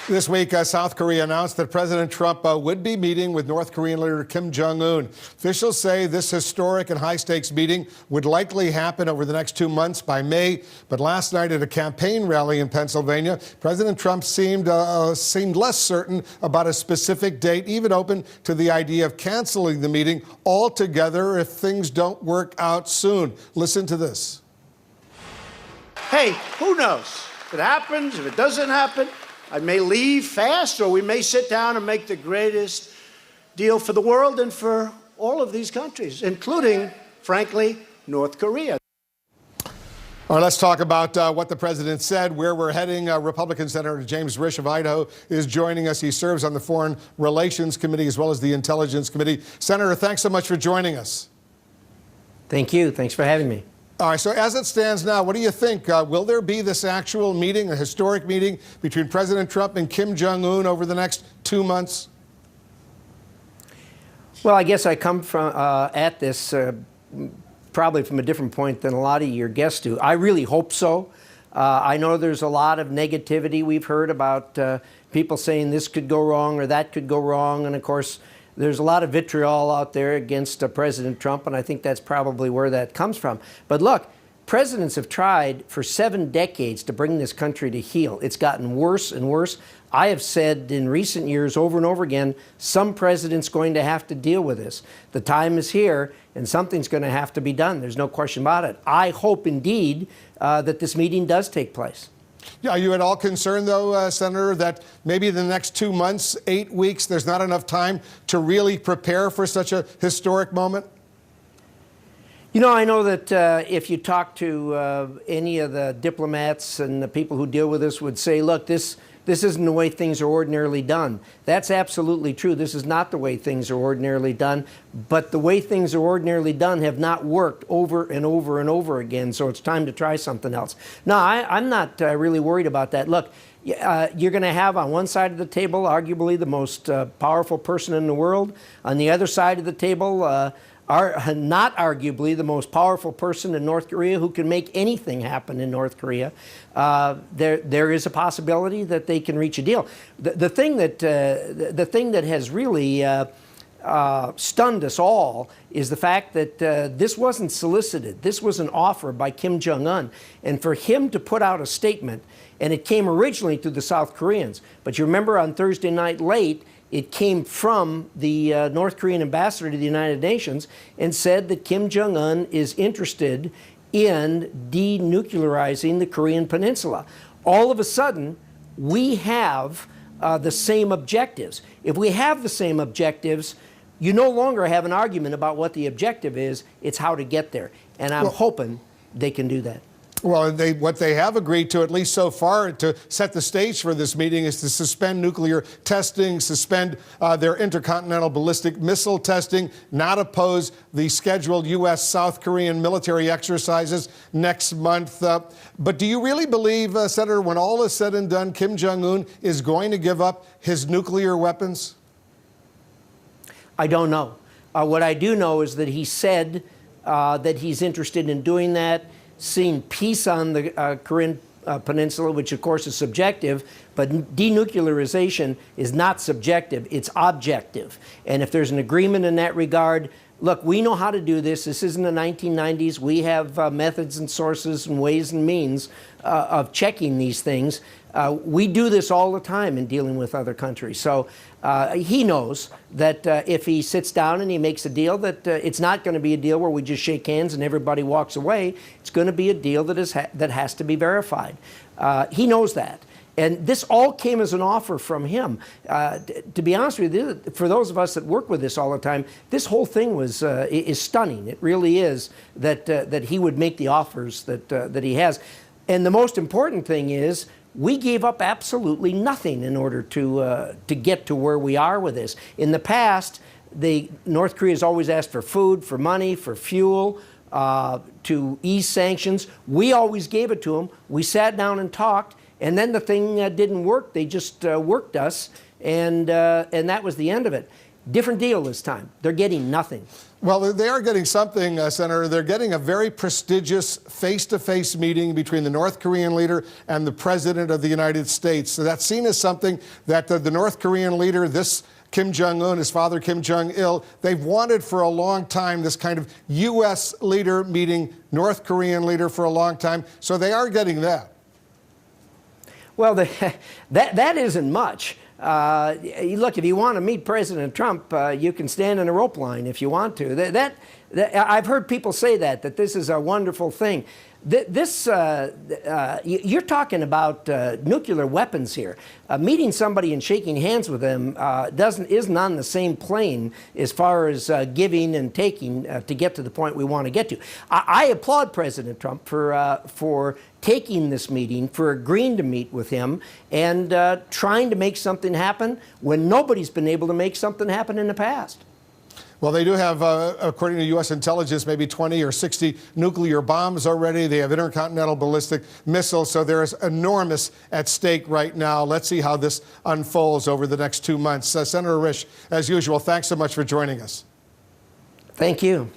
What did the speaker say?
This week, South Korea announced that President Trump would be meeting with North Korean leader Kim Jong-un. Officials say this historic and high-stakes meeting would likely happen over the next 2 months by May. But last night at a campaign rally in Pennsylvania, President Trump seemed less certain about a specific date, even open to the idea of canceling the meeting altogether if things don't work out soon. Listen to this. Hey, who knows? If it happens, if it doesn't happen, I may leave fast, or we may sit down and make the greatest deal for the world and for all of these countries, including, frankly, North Korea. All right, let's talk about what the president said, where we're heading. Republican Senator James Risch of Idaho is joining us. He serves on the Foreign Relations Committee as well as the Intelligence Committee. Senator, thanks so much for joining us. Thank you. Thanks for having me. All right, so as it stands now, what do you think? Will there be this actual meeting, a historic meeting between President Trump and Kim Jong-un over the next 2 months? Well, I guess I come from at this probably from a different point than a lot of your guests do. I really hope so. I know there's a lot of negativity we've heard about people saying this could go wrong or that could go wrong. And of course, there's a lot of vitriol out there against President Trump, and I think that's probably where that comes from. But look, presidents have tried for 7 decades to bring this country to heel. It's gotten worse and worse. I have said in recent years over and over again, some president's going to have to deal with this. The time is here, and something's going to have to be done. There's no question about it. I hope indeed that this meeting does take place. Yeah, are you at all concerned, though, Senator, that maybe in the next 2 months, 8 weeks, there's not enough time to really prepare for such a historic moment? You know, I know that if you talk to any of the diplomats and the people who deal with this would say, look, this isn't the way things are ordinarily done. That's absolutely true. This is not the way things are ordinarily done. But the way things are ordinarily done have not worked over and over and over again. So it's time to try something else. No, I'm not really worried about that. Look, you're going to have on one side of the table arguably the most powerful person in the world. On the other side of the table, not arguably the most powerful person in North Korea who can make anything happen in North Korea. There is a possibility that they can reach a deal. The thing that has really stunned us all is the fact that this wasn't solicited. This was an offer by Kim Jong-un. And for him to put out a statement, and it came originally through the South Koreans, but you remember on Thursday night late, it came from the North Korean ambassador to the United Nations and said that Kim Jong-un is interested in denuclearizing the Korean Peninsula. All of a sudden, we have the same objectives. If we have the same objectives, you no longer have an argument about what the objective is. It's how to get there. And I'm hoping they can do that. Well, what they have agreed to, at least so far, to set the stage for this meeting is to suspend nuclear testing, suspend their intercontinental ballistic missile testing, not oppose the scheduled U.S.-South Korean military exercises next month. But do you really believe, Senator, when all is said and done, Kim Jong-un is going to give up his nuclear weapons? I don't know. What I do know is that he said that he's interested in doing that, seeing peace on the Korean Peninsula, which of course is subjective, but denuclearization is not subjective, it's objective. And if there's an agreement in that regard, look, we know how to do this. This isn't the 1990s. We have methods and sources and ways and means of checking these things. We do this all the time in dealing with other countries. So he knows that if he sits down and he makes a deal, that it's not going to be a deal where we just shake hands and everybody walks away. It's going to be a deal that has to be verified. He knows that. And this all came as an offer from him. To be honest with you, for those of us that work with this all the time, this whole thing is stunning. It really is that he would make the offers that he has. And the most important thing is we gave up absolutely nothing in order to get to where we are with this. In the past, North Korea has always asked for food, for money, for fuel, to ease sanctions. We always gave it to them. We sat down and talked. And then the thing didn't work. They just worked us, and that was the end of it. Different deal this time. They're getting nothing. Well, they are getting something, Senator. They're getting a very prestigious face-to-face meeting between the North Korean leader and the President of the United States. So that's seen as something that the North Korean leader, this Kim Jong-un, his father Kim Jong-il, they've wanted for a long time, this kind of U.S. leader meeting North Korean leader for a long time. So they are getting that. Well, that isn't much. Look, if you want to meet President Trump, you can stand in a rope line if you want to. I've heard people say that this is a wonderful thing. You're talking about nuclear weapons here. Meeting somebody and shaking hands with them isn't on the same plane as far as giving and taking to get to the point we want to get to. I applaud President Trump for taking this meeting, for agreeing to meet with him, and trying to make something happen when nobody's been able to make something happen in the past. Well, they do have, according to U.S. intelligence, maybe 20 or 60 nuclear bombs already. They have intercontinental ballistic missiles, so there is enormous at stake right now. Let's see how this unfolds over the next 2 months. Senator Risch, as usual, thanks so much for joining us. Thank you.